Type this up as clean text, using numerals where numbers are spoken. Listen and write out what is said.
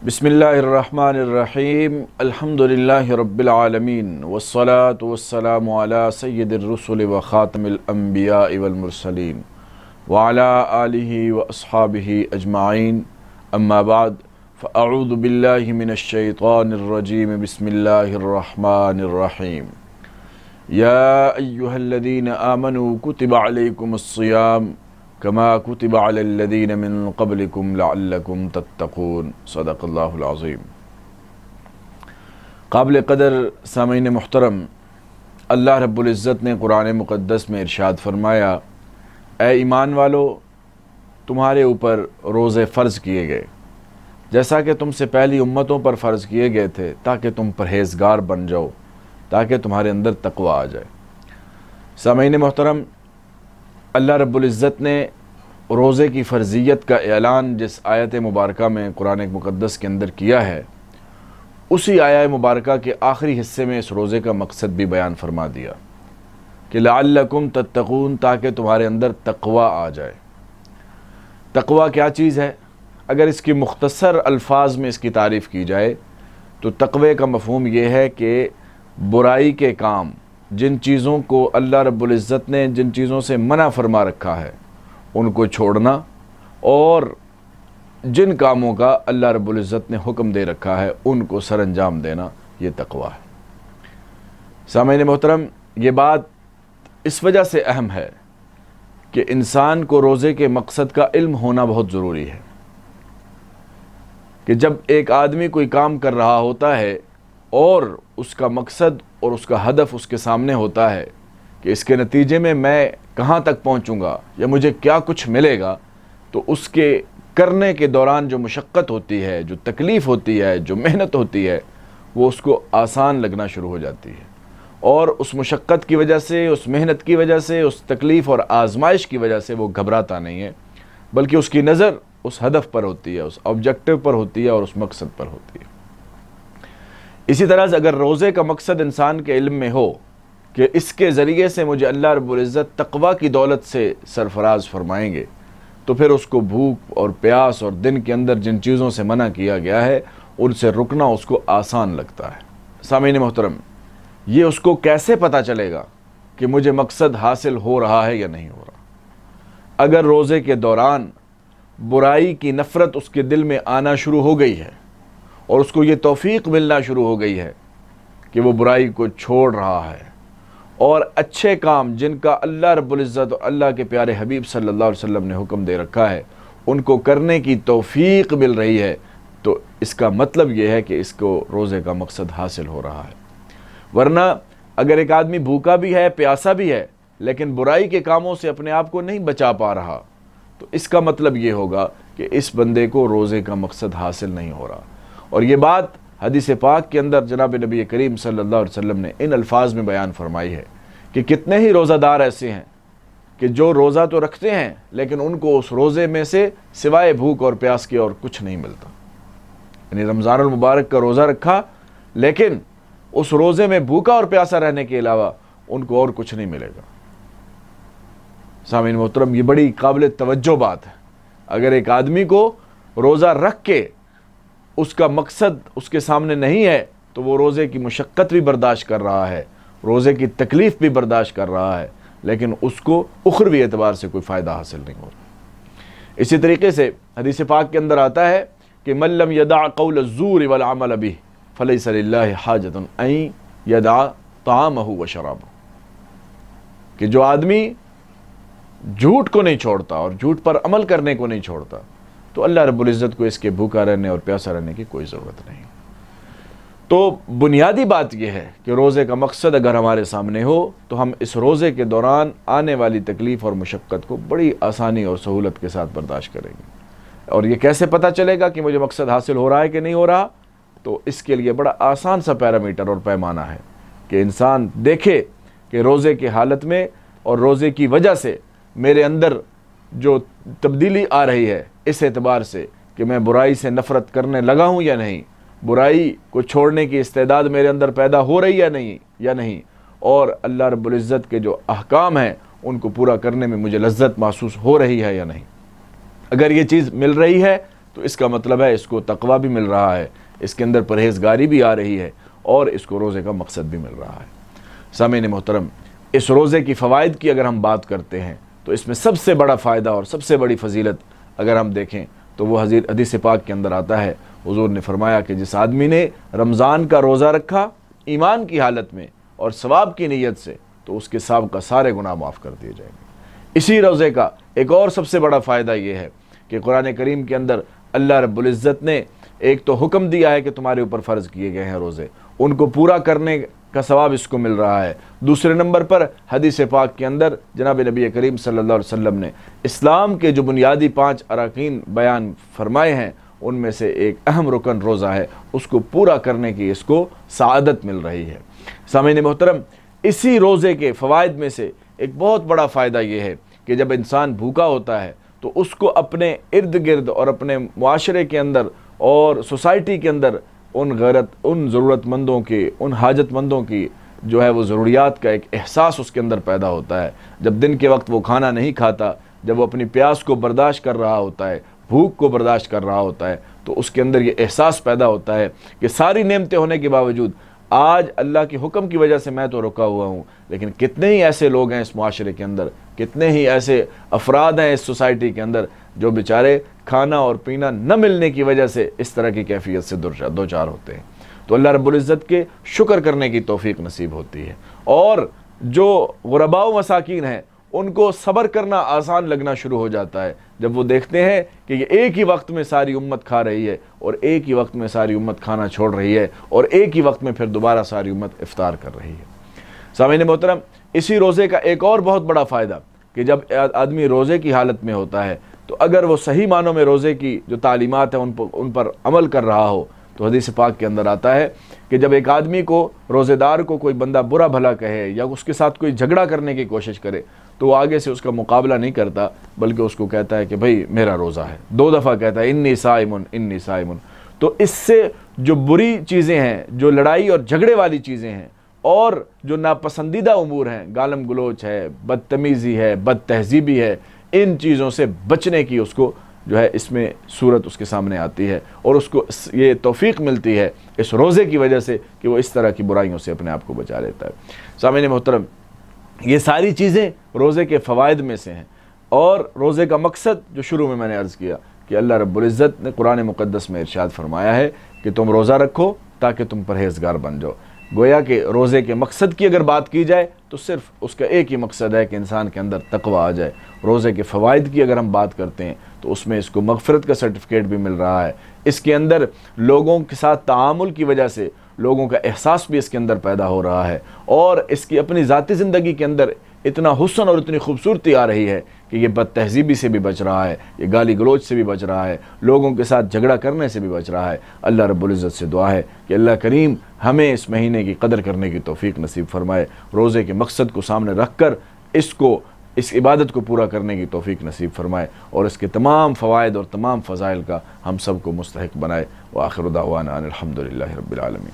بسم اللہ الرحمن الرحیم الحمدللہ رب العالمین والصلاة والسلام علی سید الرسل و خاتم الانبیاء والمرسلین وعلی آلہ واصحابہ اجمعین اما بعد فاعوذ باللہ من الشیطان الرجیم بسم اللہ الرحمن الرحیم یا ایہا الذین آمنوا کتب علیکم الصیام کما کتب علی الذین من قبلکم لعلکم تتقون صدق اللہ العظیم۔ قابل قدر سامعین محترم، اللہ رب العزت نے قرآن مقدس میں ارشاد فرمایا، اے ایمان والو، تمہارے اوپر روزے فرض کیے گئے جیسا کہ تم سے پہلی امتوں پر فرض کیے گئے تھے، تاکہ تم پرہیزگار بن جاؤ، تاکہ تمہارے اندر تقوی آ جائے۔ سامعین محترم، اللہ رب العزت نے روزے کی فرضیت کا اعلان جس آیت مبارکہ میں قرآن مقدس کے اندر کیا ہے، اسی آیت مبارکہ کے آخری حصے میں اس روزے کا مقصد بھی بیان فرما دیا کہ لعلکم تتقون، تاکہ تمہارے اندر تقوی آ جائے۔ تقوی کیا چیز ہے؟ اگر اس کی مختصر الفاظ میں اس کی تعریف کی جائے تو تقوی کا مفہوم یہ ہے کہ برائی کے کام، جن چیزوں کو اللہ رب العزت نے جن چیزوں سے منع فرما رکھا ہے ان کو چھوڑنا، اور جن کاموں کا اللہ رب العزت نے حکم دے رکھا ہے ان کو سر انجام دینا، یہ تقوی ہے۔ سامعین محترم، یہ بات اس وجہ سے اہم ہے کہ انسان کو روزے کے مقصد کا علم ہونا بہت ضروری ہے کہ جب ایک آدمی کوئی کام کر رہا ہوتا ہے اور اس کا مقصد اور اس کا ہدف اس کے سامنے ہوتا ہے کہ اس کے نتیجے میں کہاں تک پہنچوں گا یا مجھے کیا کچھ ملے گا، تو اس کے کرنے کے دوران جو مشقت ہوتی ہے، جو تکلیف ہوتی ہے، جو محنت ہوتی ہے، وہ اس کو آسان لگنا شروع ہو جاتی ہے، اور اس مشقت کی وجہ سے، اس محنت کی وجہ سے، اس تکلیف اور آزمائش کی وجہ سے وہ گھبراتا نہیں ہے، بلکہ اس کی نظر اس ہدف پر ہوتی ہے، اس آبجیکٹو پر ہوتی ہے اور اس مقصد پر ہوتی ہے۔ اسی طرح سے اگر روزے کا مقصد انسان کے علم میں ہو کہ اس کے ذریعے سے مجھے اللہ رب العزت تقوی کی دولت سے سرفراز فرمائیں گے، تو پھر اس کو بھوک اور پیاس اور دن کے اندر جن چیزوں سے منع کیا گیا ہے ان سے رکنا اس کو آسان لگتا ہے۔ سامعین محترم، یہ اس کو کیسے پتہ چلے گا کہ مجھے مقصد حاصل ہو رہا ہے یا نہیں ہو رہا؟ اگر روزے کے دوران برائی کی نفرت اس کے دل میں آنا شروع ہو گئی ہے اور اس کو یہ توفیق ملنا شروع ہو گئی ہے کہ وہ برائی کو چھوڑ رہا ہے اور اچھے کام جن کا اللہ رب العزت اور اللہ کے پیارے حبیب صلی اللہ علیہ وسلم نے حکم دے رکھا ہے ان کو کرنے کی توفیق مل رہی ہے، تو اس کا مطلب یہ ہے کہ اس کو روزے کا مقصد حاصل ہو رہا ہے۔ ورنہ اگر ایک آدمی بھوکا بھی ہے، پیاسا بھی ہے، لیکن برائی کے کاموں سے اپنے آپ کو نہیں بچا پا رہا، تو اس کا مطلب یہ ہوگا کہ اس بندے کو روزے کا مقصد حاصل نہیں ہو رہا۔ اور یہ بات حدیث پاک کے اندر جناب نبی کریم صلی اللہ علیہ وسلم نے ان الفاظ میں بیان فرمائی ہے کہ کتنے ہی روزہ دار ایسے ہیں کہ جو روزہ تو رکھتے ہیں لیکن ان کو اس روزے میں سے سوائے بھوک اور پیاس کے اور کچھ نہیں ملتا۔ یعنی رمضان المبارک کا روزہ رکھا لیکن اس روزے میں بھوکا اور پیاسا رہنے کے علاوہ ان کو اور کچھ نہیں ملے گا۔ سامعین محترم، یہ بڑی قابل توجہ بات ہے۔ اگر ایک آدمی کو روزہ رکھ کے اس کا مقصد اس کے سامنے نہیں ہے تو وہ روزے کی مشقت بھی برداشت کر رہا ہے، روزے کی تکلیف بھی برداشت کر رہا ہے، لیکن اس کو اخروی اعتبار سے کوئی فائدہ حاصل نہیں ہو رہا۔ اسی طریقے سے حدیث پاک کے اندر آتا ہے کہ من لم یدع قول الزور والعمل به فلیس للہ حاجۃ ان یدع طعامہ وشرابہ، کہ جو آدمی جھوٹ کو نہیں چھوڑتا اور جھوٹ پر عمل کرنے کو نہیں چھوڑتا تو اللہ رب العزت کو اس کے بھوکا رہنے اور پیاسا رہنے کی کوئی ضرورت نہیں۔ تو بنیادی بات یہ ہے کہ روزے کا مقصد اگر ہمارے سامنے ہو تو ہم اس روزے کے دوران آنے والی تکلیف اور مشقت کو بڑی آسانی اور سہولت کے ساتھ برداشت کریں گے۔ اور یہ کیسے پتہ چلے گا کہ مجھے مقصد حاصل ہو رہا ہے کہ نہیں ہو رہا؟ تو اس کے لیے بڑا آسان سا پیرامیٹر اور پیمانہ ہے کہ انسان دیکھے کہ روزے کی حالت میں اور روزے کی وجہ سے میرے اندر جو تبدیلی آ رہی ہے اس اعتبار سے کہ میں برائی سے نفرت کرنے لگا ہوں یا نہیں، برائی کو چھوڑنے کی استعداد میرے اندر پیدا ہو رہی ہے یا نہیں، اور اللہ رب العزت کے جو احکام ہیں ان کو پورا کرنے میں مجھے لذت محسوس ہو رہی ہے یا نہیں۔ اگر یہ چیز مل رہی ہے تو اس کا مطلب ہے اس کو تقوی بھی مل رہا ہے، اس کے اندر پرہیزگاری بھی آ رہی ہے، اور اس کو روزے کا مقصد بھی مل رہا ہے۔ سامعین محترم، اس روزے کی فوائد کی اگر ہم بات کرتے ہیں تو اس میں سب سے بڑا فائدہ اور سب سے بڑی فضیلت اگر ہم دیکھیں تو وہ حدیث پاک کے اندر آتا ہے، حضور نے فرمایا کہ جس آدمی نے رمضان کا روزہ رکھا ایمان کی حالت میں اور ثواب کی نیت سے، تو اس کے سابقہ سارے گناہ معاف کر دیے جائیں گے۔ اسی روزے کا ایک اور سب سے بڑا فائدہ یہ ہے کہ قرآن کریم کے اندر اللہ رب العزت نے ایک تو حکم دیا ہے کہ تمہارے اوپر فرض کیے گئے ہیں روزے، ان کو پورا کرنے کا ثواب اس کو مل رہا ہے۔ دوسرے نمبر پر حدیث پاک کے اندر جناب نبی کریم صلی اللہ علیہ وسلم نے اسلام کے جو بنیادی 5 اراکین بیان فرمائے ہیں، ان میں سے ایک اہم رکن روزہ ہے، اس کو پورا کرنے کی اس کو سعادت مل رہی ہے۔ سامعین محترم، اسی روزے کے فوائد میں سے ایک بہت بڑا فائدہ یہ ہے کہ جب انسان بھوکا ہوتا ہے تو اس کو اپنے ارد گرد اور اپنے معاشرے کے اندر اور سوسائٹی کے اندر ان ضرورت مندوں کی، ان حاجت مندوں کی جو ہے وہ ضروریات کا ایک احساس اس کے اندر پیدا ہوتا ہے۔ جب دن کے وقت وہ کھانا نہیں کھاتا، جب وہ اپنی پیاس کو برداشت کر رہا ہوتا ہے، بھوک کو برداشت کر رہا ہوتا ہے، تو اس کے اندر یہ احساس پیدا ہوتا ہے کہ ساری نعمتیں ہونے کے باوجود آج اللہ کے حکم کی وجہ سے میں تو رکا ہوا ہوں، لیکن کتنے ہی ایسے لوگ ہیں اس معاشرے کے اندر، کتنے ہی ایسے افراد ہیں اس سوسائٹی کے اندر جو بیچارے کھانا اور پینا نہ ملنے کی وجہ سے اس طرح کی کیفیت سے دوچار ہوتے ہیں۔ تو اللہ رب العزت کے شکر کرنے کی توفیق نصیب ہوتی ہے، اور جو غرباء و مساکین ہیں ان کو صبر کرنا آسان لگنا شروع ہو جاتا ہے جب وہ دیکھتے ہیں کہ یہ ایک ہی وقت میں ساری امت کھا رہی ہے، اور ایک ہی وقت میں ساری امت کھانا چھوڑ رہی ہے، اور ایک ہی وقت میں پھر دوبارہ ساری امت افطار کر رہی ہے۔ سامعین محترم، اسی روزے کا ایک اور بہت بڑا فائدہ کہ جب آدمی روزے کی حالت میں ہوتا ہے تو اگر وہ صحیح معنوں میں روزے کی جو تعلیمات ہیں ان پر عمل کر رہا ہو، تو حدیث پاک کے اندر آتا ہے کہ جب ایک آدمی کو، روزے دار کو کوئی بندہ برا بھلا کہے یا اس کے ساتھ کوئی جھگڑا کرنے کی کوشش کرے تو وہ آگے سے اس کا مقابلہ نہیں کرتا، بلکہ اس کو کہتا ہے کہ بھائی میرا روزہ ہے، 2 دفعہ کہتا ہے انی صائمن انی صائمن۔ تو اس سے جو بری چیزیں ہیں، جو لڑائی اور جھگڑے والی چیزیں ہیں، اور جو ناپسندیدہ امور ہیں، گالم گلوچ ہے، بدتمیزی ہے، بد تہذیبی ہے، ان چیزوں سے بچنے کی اس کو جو ہے اس میں صورت اس کے سامنے آتی ہے، اور اس کو یہ توفیق ملتی ہے اس روزے کی وجہ سے کہ وہ اس طرح کی برائیوں سے اپنے آپ کو بچا لیتا ہے۔ سامعین محترم، یہ ساری چیزیں روزے کے فوائد میں سے ہیں، اور روزے کا مقصد جو شروع میں نے عرض کیا کہ اللہ رب العزت نے قرآن مقدس میں ارشاد فرمایا ہے کہ تم روزہ رکھو تاکہ تم پرہیزگار بن جاؤ۔ گویا کہ روزے کے مقصد کی اگر بات کی جائے تو صرف اس کا ایک ہی مقصد ہے کہ انسان کے اندر تقوی آ جائے۔ روزے کے فوائد کی اگر ہم بات کرتے ہیں تو اس میں اس کو مغفرت کا سرٹیفکیٹ بھی مل رہا ہے، اس کے اندر لوگوں کے ساتھ تعامل کی وجہ سے لوگوں کا احساس بھی اس کے اندر پیدا ہو رہا ہے، اور اس کی اپنی ذاتی زندگی کے اندر اتنا حسن اور اتنی خوبصورتی آ رہی ہے کہ یہ بد تہذیبی سے بھی بچ رہا ہے، یہ گالی گلوچ سے بھی بچ رہا ہے، لوگوں کے ساتھ جھگڑا کرنے سے بھی بچ رہا ہے۔ اللہ رب العزت سے دعا ہے کہ اللہ کریم ہمیں اس مہینے کی قدر کرنے کی توفیق نصیب فرمائے، روزے کے مقصد کو سامنے رکھ کر اس عبادت کو پورا کرنے کی توفیق نصیب فرمائے، اور اس کے تمام فوائد اور تمام فضائل کا ہم سب کو مستحق بنائے۔ وآخر دعوانا ان الحمد للہ رب العالمین۔